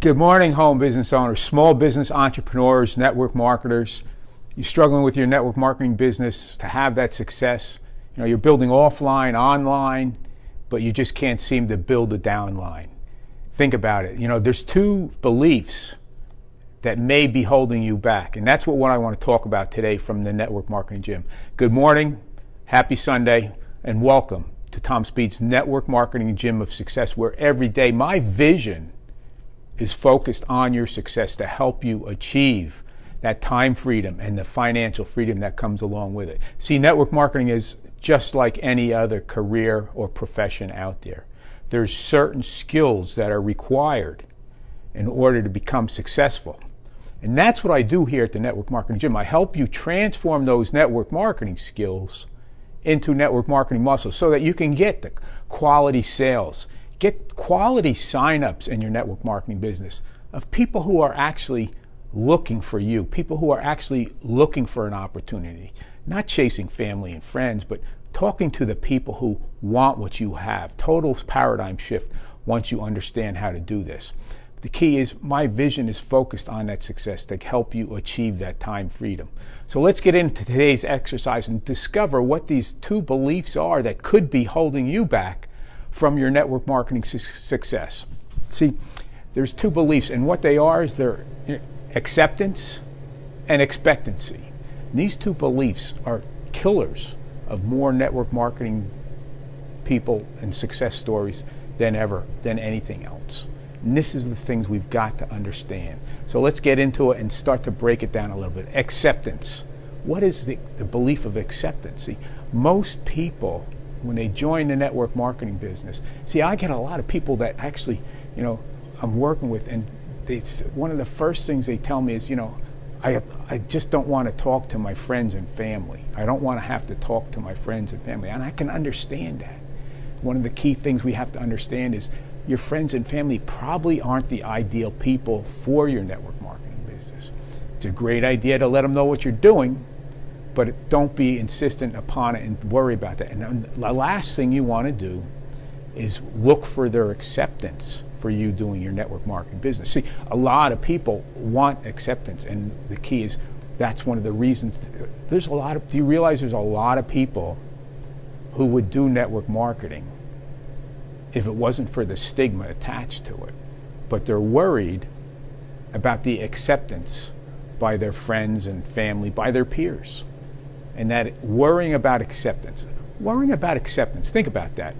Good morning, home business owners, small business entrepreneurs, network marketers. You're struggling with your network marketing business to have that success. You're building offline, online, but you just can't seem to build a downline. Think about it. There's two beliefs that may be holding you back, and that's what I want to talk about today from the Network Marketing Gym. Good morning, happy Sunday, and welcome to Tom Speed's Network Marketing Gym of Success, where every day my vision is focused on your success to help you achieve that time freedom and the financial freedom that comes along with it. See, network marketing is just like any other career or profession out there. There's certain skills that are required in order to become successful. And that's what I do here at the Network Marketing Gym. I help you transform those network marketing skills into network marketing muscles so that you can get the quality sales, get quality signups in your network marketing business of people who are actually looking for you, people who are actually looking for an opportunity, not chasing family and friends, but talking to the people who want what you have. Total paradigm shift once you understand how to do this. The key is my vision is focused on that success to help you achieve that time freedom. So let's get into today's exercise and discover what these two beliefs are that could be holding you back from your network marketing success. See, there's two beliefs, and what they are is they're acceptance and expectancy. These two beliefs are killers of more network marketing people and success stories than anything else. And this is the things we've got to understand. So let's get into it and start to break it down a little bit. Acceptance. What is the belief of acceptance? See, most people, when they join the network marketing business, see, I get a lot of people that actually, I'm working with, and it's one of the first things they tell me is, I just don't want to talk to my friends and family. I don't want to have to talk to my friends and family. And I can understand that. One of the key things we have to understand is your friends and family probably aren't the ideal people for your network marketing business. It's a great idea to let them know what you're doing, but don't be insistent upon it and worry about that. And the last thing you want to do is look for their acceptance for you doing your network marketing business. See, a lot of people want acceptance, and the key is that's one of the reasons. Do you realize there's a lot of people who would do network marketing if it wasn't for the stigma attached to it, but they're worried about the acceptance by their friends and family, by their peers. And that worrying about acceptance, think about that.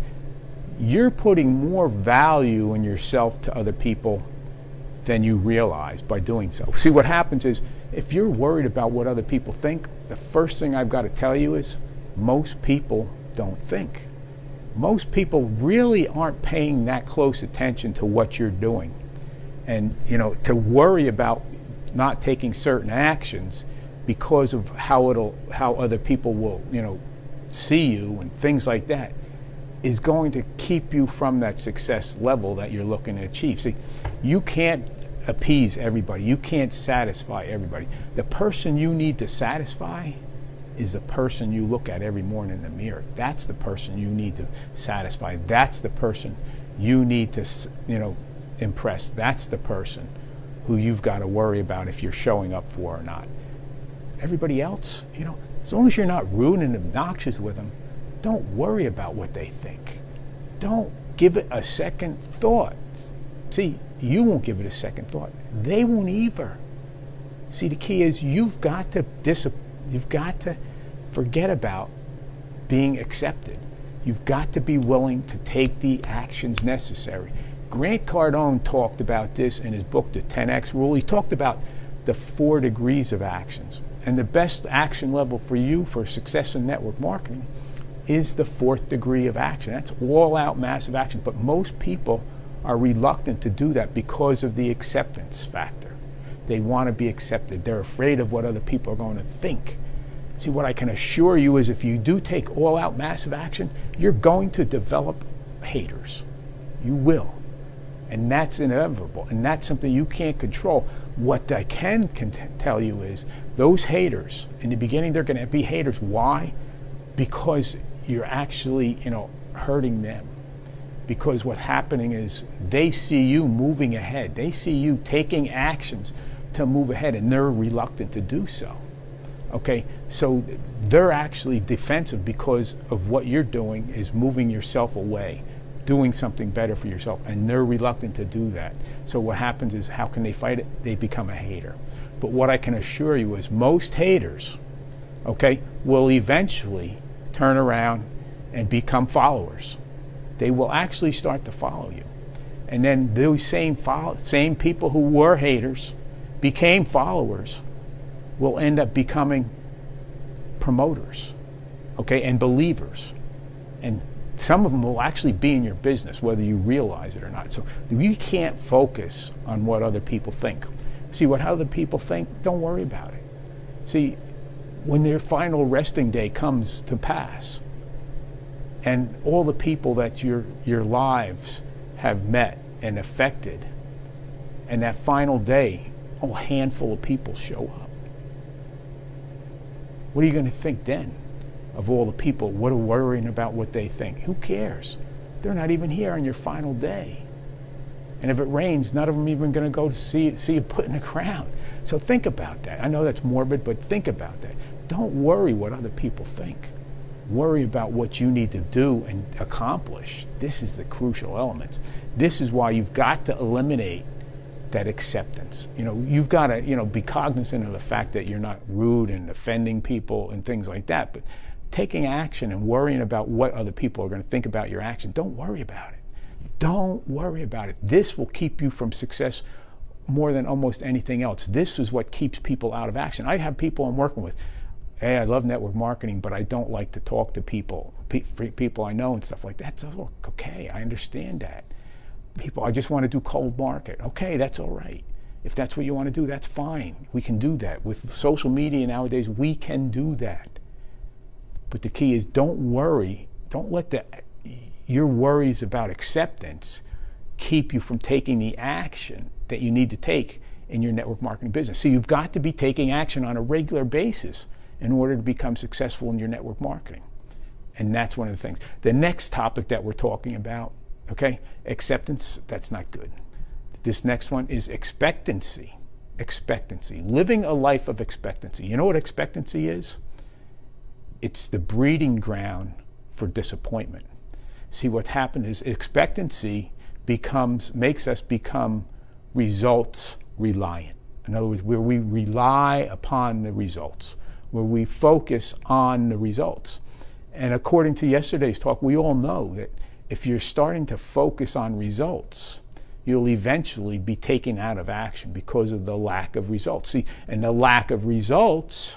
You're putting more value in yourself to other people than you realize by doing so. See, what happens is, if you're worried about what other people think, the first thing I've got to tell you is most people don't think. Most people really aren't paying that close attention to what you're doing. And, to worry about not taking certain actions because of how other people will, see you and things like that is going to keep you from that success level that you're looking to achieve. See, you can't appease everybody. You can't satisfy everybody. The person you need to satisfy is the person you look at every morning in the mirror. That's the person you need to satisfy. That's the person you need to, impress. That's the person who you've got to worry about if you're showing up for or not. Everybody else, as long as you're not rude and obnoxious with them, don't worry about what they think. Don't give it a second thought. See, you won't give it a second thought. They won't either. See, the key is you've got to forget about being accepted. You've got to be willing to take the actions necessary. Grant Cardone talked about this in his book, The 10X Rule. He talked about the 4 degrees of actions. And the best action level for you for success in network marketing is the 4th degree of action. That's all out massive action. But most people are reluctant to do that because of the acceptance factor. They want to be accepted. They're afraid of what other people are going to think. See, what I can assure you is if you do take all out massive action, you're going to develop haters. You will. And that's inevitable. And that's something you can't control. What I can tell you is those haters, in the beginning, they're going to be haters. Why? Because you're actually, hurting them. because what's happening is they see you moving ahead. They see you taking actions to move ahead, and they're reluctant to do so. Okay, so they're actually defensive because of what you're doing is moving yourself away, doing something better for yourself, and they're reluctant to do that. So what happens is, how can they fight it? They become a hater. But what I can assure you is most haters, okay, will eventually turn around and become followers. They will actually start to follow you. And then those same people who were haters became followers will end up becoming promoters, okay, and believers. And some of them will actually be in your business, whether you realize it or not. So you can't focus on what other people think. See, what other people think, don't worry about it. See, when their final resting day comes to pass, and all the people that your lives have met and affected, and that final day, a handful of people show up. What are you going to think then of all the people? What are worrying about what they think? Who cares? They're not even here on your final day. And if it rains, none of them even going to go to see you put in the ground. So think about that. I know that's morbid, but think about that. Don't worry what other people think. Worry about what you need to do and accomplish. This is the crucial element. This is why you've got to eliminate that acceptance. You've got to, be cognizant of the fact that you're not rude and offending people and things like that, but taking action and worrying about what other people are going to think about your action, don't worry about it. Don't worry about it. This will keep you from success more than almost anything else. This is what keeps people out of action. I have people I'm working with. Hey, I love network marketing, but I don't like to talk to people I know and stuff like that. That's okay. I understand that. People, I just want to do cold market. Okay, that's all right. If that's what you want to do, that's fine. We can do that. With social media nowadays, we can do that. But the key is, don't worry. Don't let your worries about acceptance keep you from taking the action that you need to take in your network marketing business. So you've got to be taking action on a regular basis in order to become successful in your network marketing. And that's one of the things. The next topic that we're talking about, okay, acceptance, that's not good. This next one is expectancy. Expectancy. Living a life of expectancy. You know what expectancy is? It's the breeding ground for disappointment. See, what's happened is expectancy makes us become results reliant. In other words, where we rely upon the results, where we focus on the results. And according to yesterday's talk, we all know that if you're starting to focus on results, you'll eventually be taken out of action because of the lack of results. See, and the lack of results,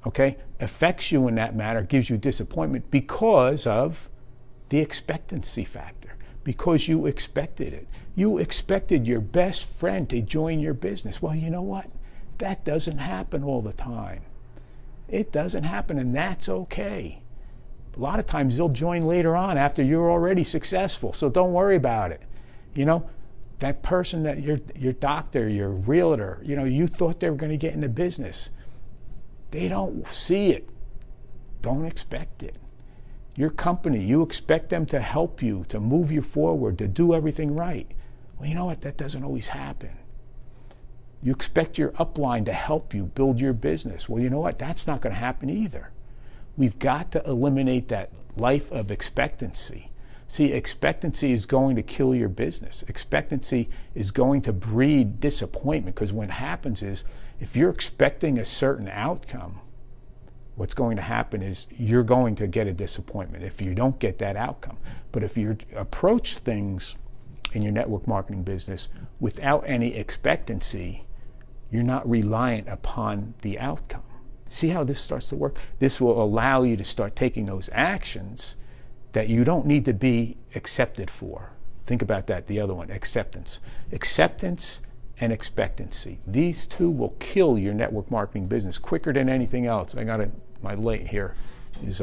okay, affects you in that matter, gives you disappointment because of the expectancy factor, because you expected it. You expected your best friend to join your business. Well, you know what? That doesn't happen all the time. It doesn't happen, and that's okay. A lot of times they'll join later on after you're already successful, so don't worry about it. That person, that your doctor, your realtor, you thought they were going to get into business. They don't see it. Don't expect it. Your company, you expect them to help you, to move you forward, to do everything right. Well, you know what? That doesn't always happen. You expect your upline to help you build your business. Well, you know what? That's not going to happen either. We've got to eliminate that life of expectancy. See, expectancy is going to kill your business. Expectancy is going to breed disappointment, because what happens is, if you're expecting a certain outcome, what's going to happen is you're going to get a disappointment if you don't get that outcome. But if you approach things in your network marketing business without any expectancy, you're not reliant upon the outcome. See how this starts to work? This will allow you to start taking those actions that you don't need to be accepted for. Think about that, the other one, acceptance. Acceptance and expectancy. These two will kill your network marketing business quicker than anything else. My late here is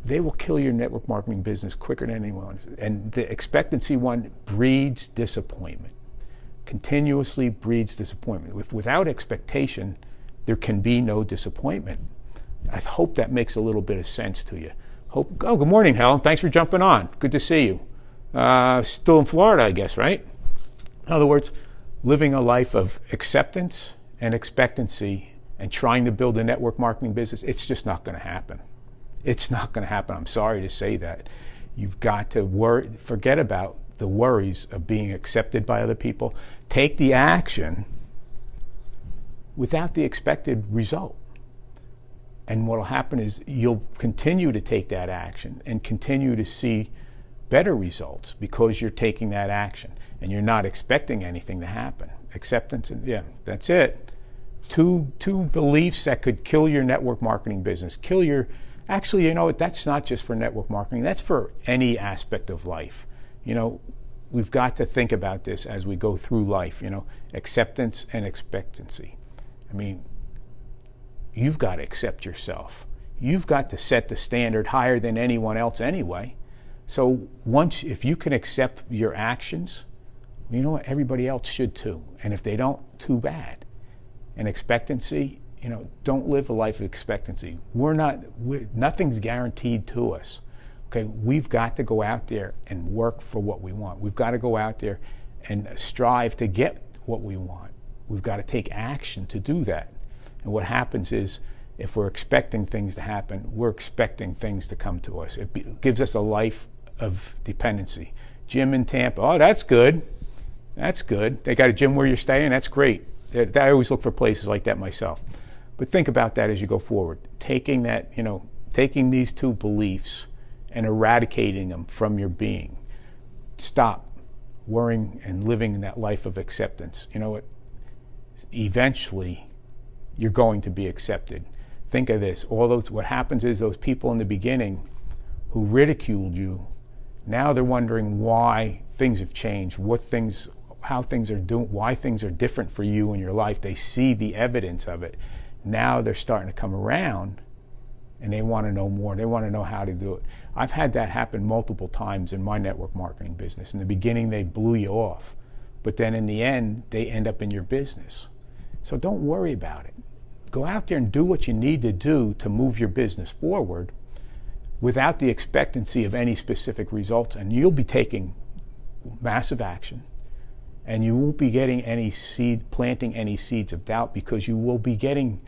they will kill your network marketing business quicker than anyone. And the expectancy one breeds disappointment. Continuously breeds disappointment. Without expectation, there can be no disappointment. I hope that makes a little bit of sense to you. Good morning, Helen. Thanks for jumping on. Good to see you. Still in Florida, I guess, right? In other words, living a life of acceptance and expectancy and trying to build a network marketing business, it's just not going to happen. It's not going to happen. I'm sorry to say that. You've got to forget about the worries of being accepted by other people. Take the action without the expected result. And what will happen is you'll continue to take that action and continue to see better results because you're taking that action and you're not expecting anything to happen. Acceptance, and yeah, that's it. Two beliefs that could kill your network marketing business. Actually, you know what, that's not just for network marketing, that's for any aspect of life. You know, we've got to think about this as we go through life, you know, acceptance and expectancy. I mean, you've got to accept yourself. You've got to set the standard higher than anyone else anyway. So if you can accept your actions, you know what, everybody else should too. And if they don't, too bad. And expectancy, you know, don't live a life of expectancy. Nothing's guaranteed to us. Okay, we've got to go out there and work for what we want. We've got to go out there and strive to get what we want. We've got to take action to do that. And what happens is, if we're expecting things to happen, we're expecting things to come to us. It gives us a life of dependency. Gym in Tampa, oh, that's good. That's good. They got a gym where you're staying, that's great. I always look for places like that myself. But think about that as you go forward. Taking these two beliefs and eradicating them from your being. Stop worrying and living in that life of acceptance. You know what? Eventually, you're going to be accepted. Think of this. What happens is those people in the beginning who ridiculed you, now they're wondering why things have changed, how things are doing, why things are different for you in your life. They see the evidence of it. Now they're starting to come around and they want to know more. They want to know how to do it. I've had that happen multiple times in my network marketing business. In the beginning, they blew you off, but then in the end, they end up in your business. So don't worry about it. Go out there and do what you need to do to move your business forward without the expectancy of any specific results, and you'll be taking massive action. And you won't be getting planting any seeds of doubt, because you will be getting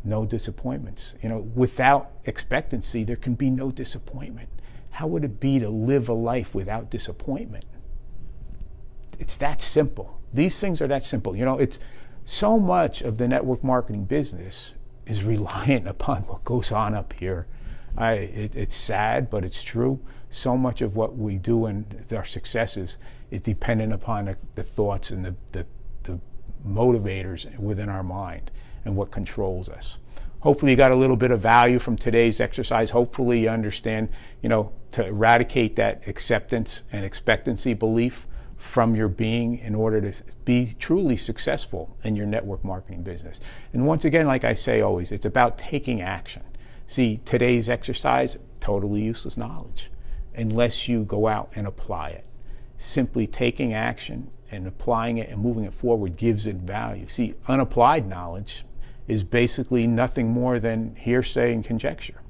no disappointments. You know, without expectancy, there can be no disappointment. How would it be to live a life without disappointment? It's that simple. These things are that simple. You know, it's so much of the network marketing business is reliant upon what goes on up here. It's sad, but it's true. So much of what we do and our successes is dependent upon the thoughts and the motivators within our mind and what controls us. Hopefully you got a little bit of value from today's exercise. Hopefully you understand, you know, to eradicate that acceptance and expectancy belief from your being in order to be truly successful in your network marketing business. And once again, like I say always, it's about taking action. See, today's exercise, totally useless knowledge unless you go out and apply it. Simply taking action and applying it and moving it forward gives it value. See, unapplied knowledge is basically nothing more than hearsay and conjecture.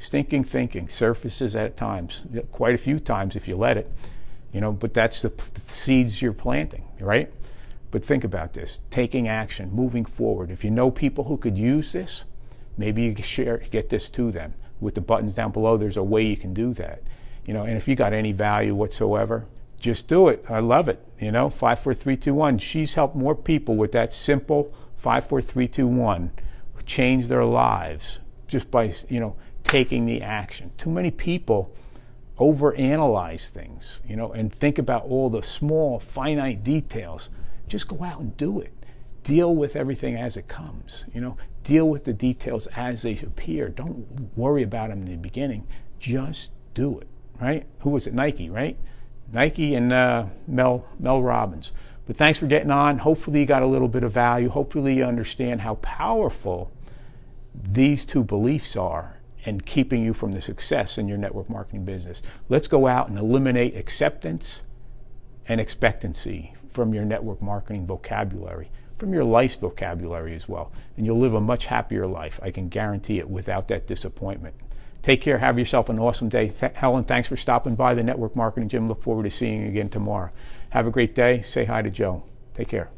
Stinking thinking surfaces at times, quite a few times if you let it, you know, but that's the seeds you're planting, right? But think about this, taking action, moving forward. If you know people who could use this, maybe you get this to them. With the buttons down below, there's a way you can do that. You know, and if you got any value whatsoever, just do it. I love it. You know, 5, 4, 3, 2, 1. She's helped more people with that simple 5, 4, 3, 2, 1 change their lives just by, you know, taking the action. Too many people overanalyze things, you know, and think about all the small, finite details. Just go out and do it. Deal with everything as it comes, you know. Deal with the details as they appear. Don't worry about them in the beginning. Just do it, right? Who was it? Nike, right? Nike and Mel Robbins. But thanks for getting on. Hopefully you got a little bit of value. Hopefully you understand how powerful these two beliefs are in keeping you from the success in your network marketing business. Let's go out and eliminate acceptance and expectancy from your network marketing vocabulary, from your life's vocabulary as well. And you'll live a much happier life. I can guarantee it, without that disappointment. Take care. Have yourself an awesome day. Helen, thanks for stopping by the Network Marketing Gym. Look forward to seeing you again tomorrow. Have a great day. Say hi to Joe. Take care.